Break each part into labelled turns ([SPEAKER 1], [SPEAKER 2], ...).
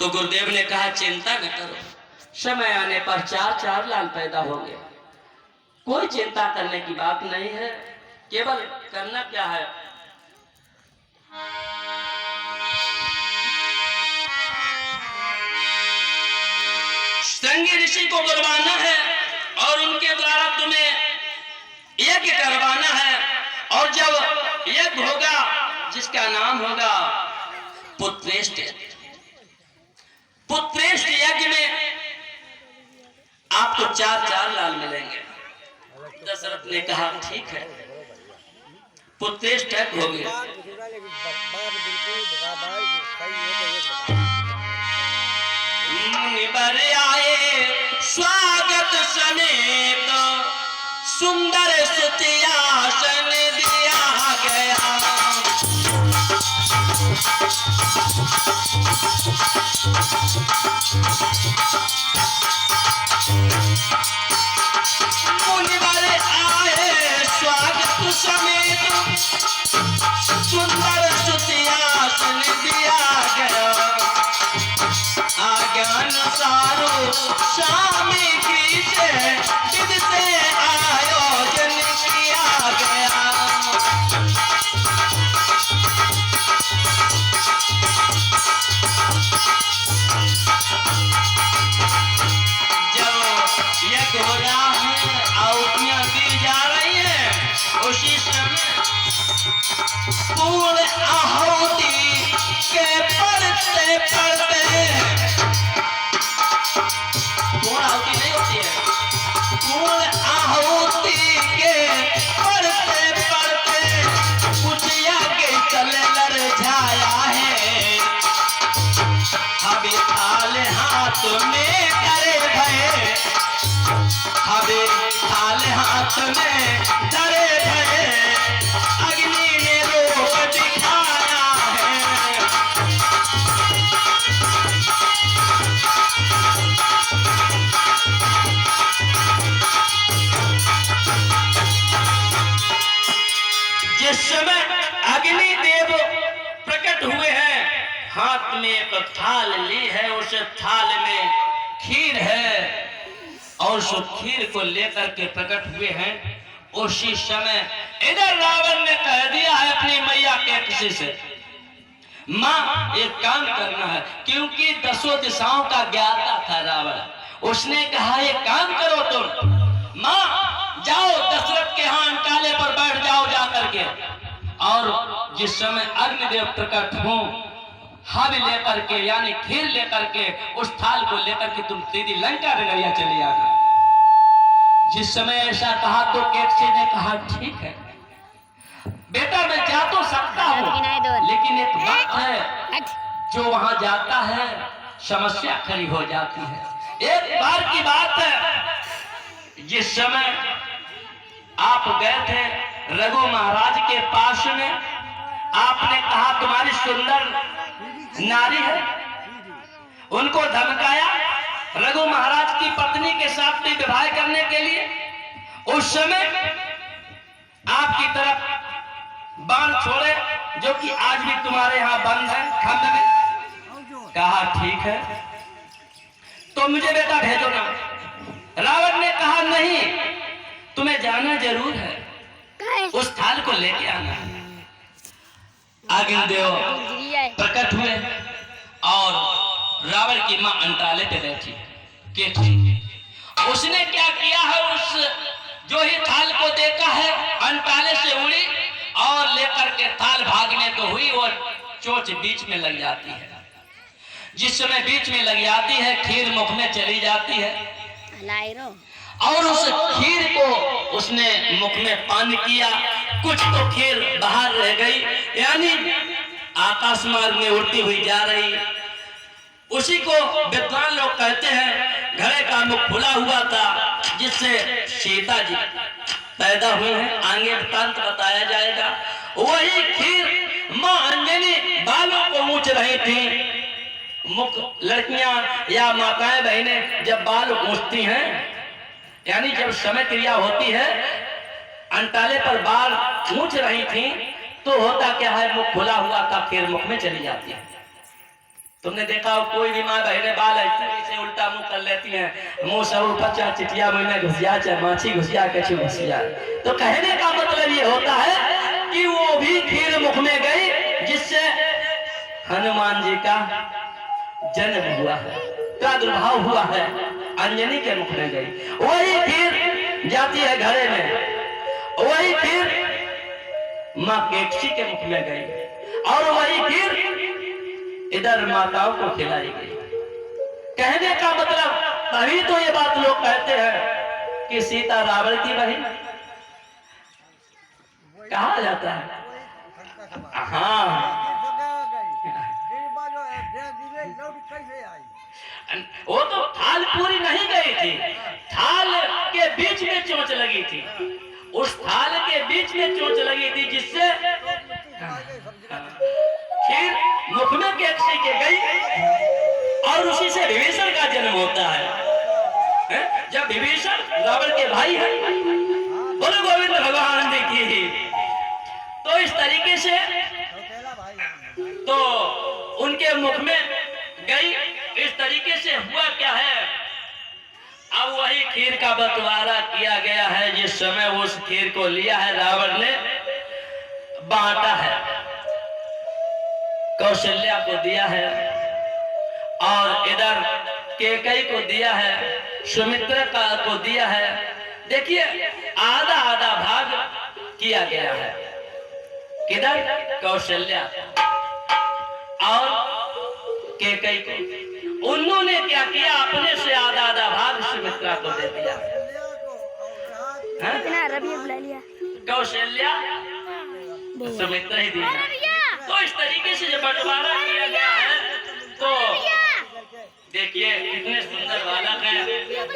[SPEAKER 1] तो गुरुदेव ने कहा चिंता न करो, समय आने पर 4 लाल पैदा होंगे, कोई चिंता करने की बात नहीं है, केवल करना क्या है, श्रृंगी ऋषि को बुलवाना है और उनके द्वारा तुम्हें यज्ञ करवाना है। और जब यज्ञ होगा जिसका नाम होगा पुत्रेष्ठ, पुत्रेष्ठ यज्ञ में आपको 4 लाल मिलेंगे। दशरथ ने कहा ठीक है, पुत्रेष्ठ यज्ञ हो गया। मुनिवर आए स्वागत समेत, सुंदर स्तुतियासन दिया गया। मुनिवर आए स्वागत समेत, सुंदर स्तुतियासन दिया गया। आज्ञानुसारो सामग्री से विध से आयोजन किया गया। जब यज्ञ हो रहा है, आहुतियां दी जा रही हैं, उसी समय पूर्ण आहुति के पढ़ते पढ़ते, पूर्ण आहुति नहीं होती है, पूर्ण आहुति के पढ़ते पढ़ते कुटिया के तले लरझाया है। अभी थाल हाथ में डरे भये, अभी थाल हाथ में डरे भये, अग्नि ने रूप दिखाया है। जिस समय अग्नि देव प्रकट हुए हैं, हाथ में एक थाल ली है, उस थाल में खीर है और उस खीर को लेकर के प्रकट हुए हैं। उसी समय इधर रावण ने कह दिया है अपनी मैया के किसी से, माँ एक काम करना है, क्योंकि 10 दिशाओं का ज्ञाता था रावण। उसने कहा एक काम करो तुम, माँ जाओ दशरथ के यहाँ अंटाले पर बैठ जाओ जा करके, और जिस समय अग्निदेव प्रकट हो, हवि लेकर के यानी खीर लेकर के उस थाल को लेकर के तुम सीधी लंका नगरिया चले आना। जिस समय ऐसा कहा तो केकसी ने कहा ठीक है बेटा, मैं जा तो सकता हूँ, लेकिन एक बात है, जो वहां जाता है समस्या खड़ी हो जाती है। एक बार की बात है, जिस समय आप गए थे रघु महाराज के पास में, आपने कहा तुम्हारी सुंदर नारी है, उनको धमकाया रघु महाराज की पत्नी के साथ भी विवाह करने के लिए। उस समय आपकी तरफ बाण छोड़े, जो कि आज भी तुम्हारे यहाँ बंद है खंड में। कहा ठीक है, तो मुझे बेटा भेजो ना। रावण ने कहा नहीं, तुम्हें जाना जरूर है, उस थाल को लेके आना है। अग्निदेव प्रकट हुए और रावण की मां अंटाले पे बैठी केकसी। उसने क्या किया है, उस जो ही थाल को देखा है अंटाले से उड़ी और लेकर के थाल भागने तो हुई, वो चोंच बीच में लग जाती है। जिस समय बीच में लग जाती है, खीर मुख में चली जाती है और उस खीर को उसने मुख में पान किया, कुछ तो खीर बाहर रह गई, यानी आकाश मार्ग में उड़ती हुई जा रही। उसी को विद्वान लोग कहते हैं घड़े का मुख खुला हुआ था, जिससे सीता जी पैदा हुए हैं। आगे वृत्तांत बताया जाएगा। वही खीर मां अंजनी बालों को ऊंच रही थी। मुख लड़कियां या माताएं बहनें जब बाल ऊंचती हैं, यानी जब समय क्रिया होती है, अंटाले पर बाल ऊंच रही थी, तो होता क्या है, मुख खुला हुआ था, खीर मुख में चली जाती है। तुमने देखा हो कोई भी माँ बहने बाल ऐसे उल्टा मुंह कर लेती हैं, मुंह सब ऊपर चाहे चिटिया मुंह में घुसिया, चाहे माछी घुसिया, कछु घुसिया। तो कहने का मतलब ये होता है कि वो भी खीर मुख में गई जिससे हनुमान जी का जन्म हुआ है, प्रादुर्भाव हुआ है, अंजनी के मुख में गई। वही खीर जाती है घड़े में, वही खीर माँ केकसी के मुख में गई और वही खीर इधर माताओं को खिलाई गई। कहने का मतलब तभी तो ये बात लोग कहते हैं कि सीता रावण की बहन कहा जाता है। हाँ, वो तो थाल पूरी नहीं गई थी, थाल के बीच में चोंच लगी थी, उस थाल के बीच में चोंच लगी थी जिससे खीर मुख में केकसी के गई और उसी से विभीषण का जन्म होता है। जब विभीषण रावण के भाई है, बोलो गोविंद भगवान की। तो इस तरीके से तो उनके मुख में गई, इस तरीके से हुआ क्या है, अब वही खीर का बंटवारा किया गया है। जिस समय उस खीर को लिया है रावण ने बांटा है, कौशल्या को दिया है और इधर कैकेयी को दिया है, सुमित्रा को दिया है। देखिए आधा आधा भाग किया गया है, किधर कौशल्या और कैकेयी को। उन्होंने क्या किया, अपने से आधा आधा भाग सुमित्रा को दे दिया। रवि बुला लिया, कौशल्या सुमित्रा ही दिया। तो इस तरीके से जब बंटवारा किया गया है तो देखिए कितने सुंदर बालक हैं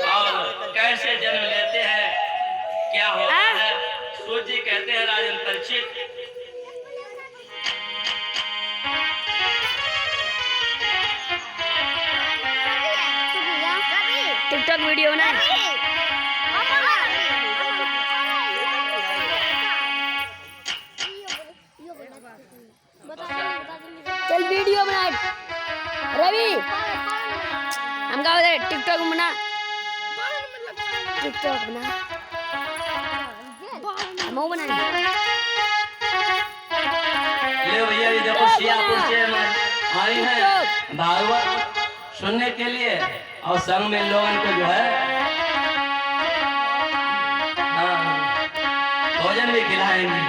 [SPEAKER 1] और कैसे जन्म लेते हैं, क्या होता है। सूत जी कहते हैं राजन परीक्षित,
[SPEAKER 2] टिकटॉक वीडियो ना चल वीडियो बना रवि, हम का बोले टिकटॉक बना, टिकटॉक बना, हम बना
[SPEAKER 1] ले भैया। ये देखो सियापुर से आई है भागवत सुनने के लिए और संग में लोगों को जो है भोजन भी खिलाएंगे।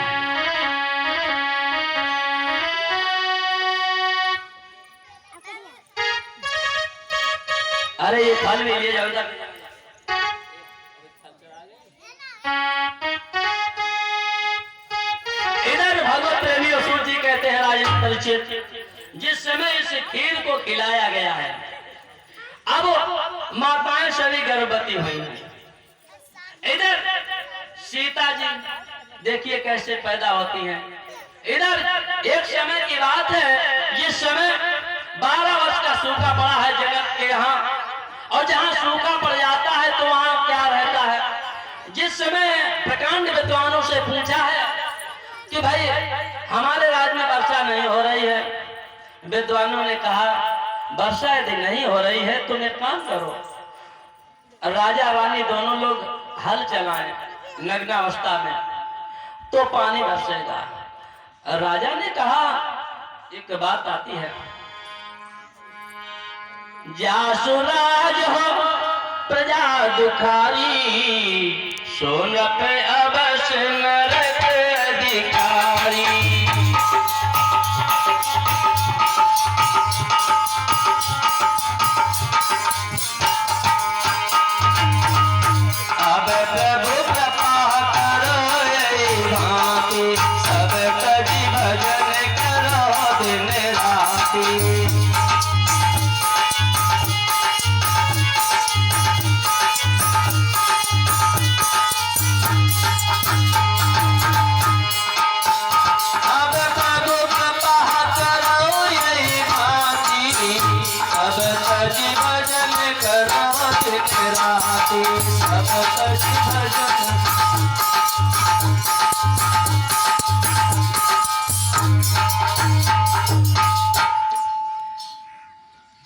[SPEAKER 1] अरे ये फल भी ले जाओ इधर। इधर भगवत प्रेमी सूत जी कहते हैं राजन परीक्षित, जिस समय इस खीर को खिलाया गया है, अब माताएं सभी गर्भवती हुई हैं। इधर सीता जी देखिए कैसे पैदा होती हैं। इधर एक समय की बात है जिस समय 12 वर्ष का सूखा पड़ा है जगत के यहाँ, और जहाँ सूखा पड़ जाता है तो वहाँ क्या रहता है। जिस समय प्रकांड विद्वानों से पूछा है कि भाई हमारे राज्य में वर्षा नहीं हो रही है, विद्वानों ने कहा वर्षा यदि नहीं हो रही है तुम एक काम करो, राजा रानी दोनों लोग हल चलाएं नग्नावस्था में तो पानी बरसेगा। राजा ने कहा एक बात आती है, जासुराज हो प्रजा दुखारी, सोन पे अवश्य नरक अधिकारी। अब प्रभु कृपा करो यही भांति, सब कजी भजन करो दिन राति।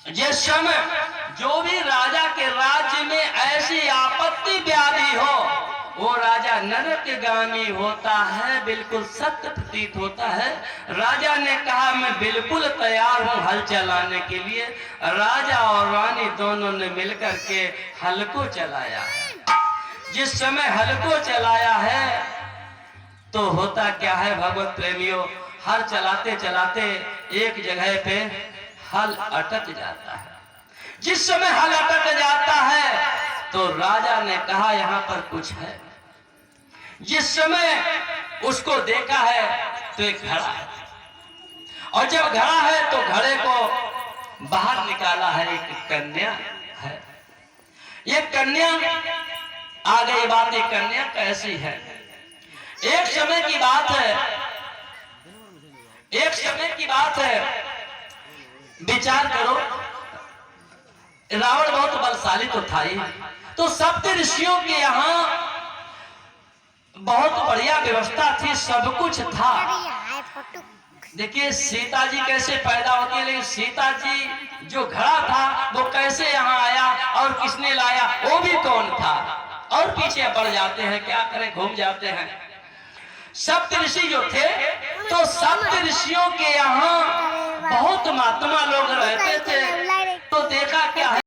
[SPEAKER 1] जिस समय जो भी राजा के राज्य में ऐसी आपत्ति व्याधि हो, वो राजा नरकगामी होता है, बिल्कुल सत्य प्रतीत होता है। राजा ने कहा मैं बिल्कुल तैयार हूं हल चलाने के लिए। राजा और रानी दोनों ने मिलकर के हल को चलाया है। जिस समय हल को चलाया है तो होता क्या है भगवत प्रेमियों, हल चलाते चलाते एक जगह पे हल अटक जाता है। जिस समय हल अटक जाता है तो राजा ने कहा यहाँ पर कुछ है। जिस समय उसको देखा है तो एक घड़ा है, और जब घड़ा है तो घड़े को बाहर निकाला है, एक कन्या है। ये कन्या आ गई बात, ये कन्या कैसी है। एक समय की बात है, एक समय की बात है, विचार करो, रावण बहुत बलशाली तो था ही, तो सप्त ऋषियों के यहाँ बहुत बढ़िया व्यवस्था थी, सब कुछ था। देखिए सीता जी कैसे पैदा होती है, लेकिन सीता जी जो घड़ा था वो कैसे यहाँ आया और किसने लाया, वो भी कौन था, और पीछे बढ़ जाते हैं, क्या करें, घूम जाते हैं। सप्त ऋषि जो थे, तो सप्त ऋषियों के यहाँ बहुत महात्मा लोग रहते थे। तो देखा क्या है,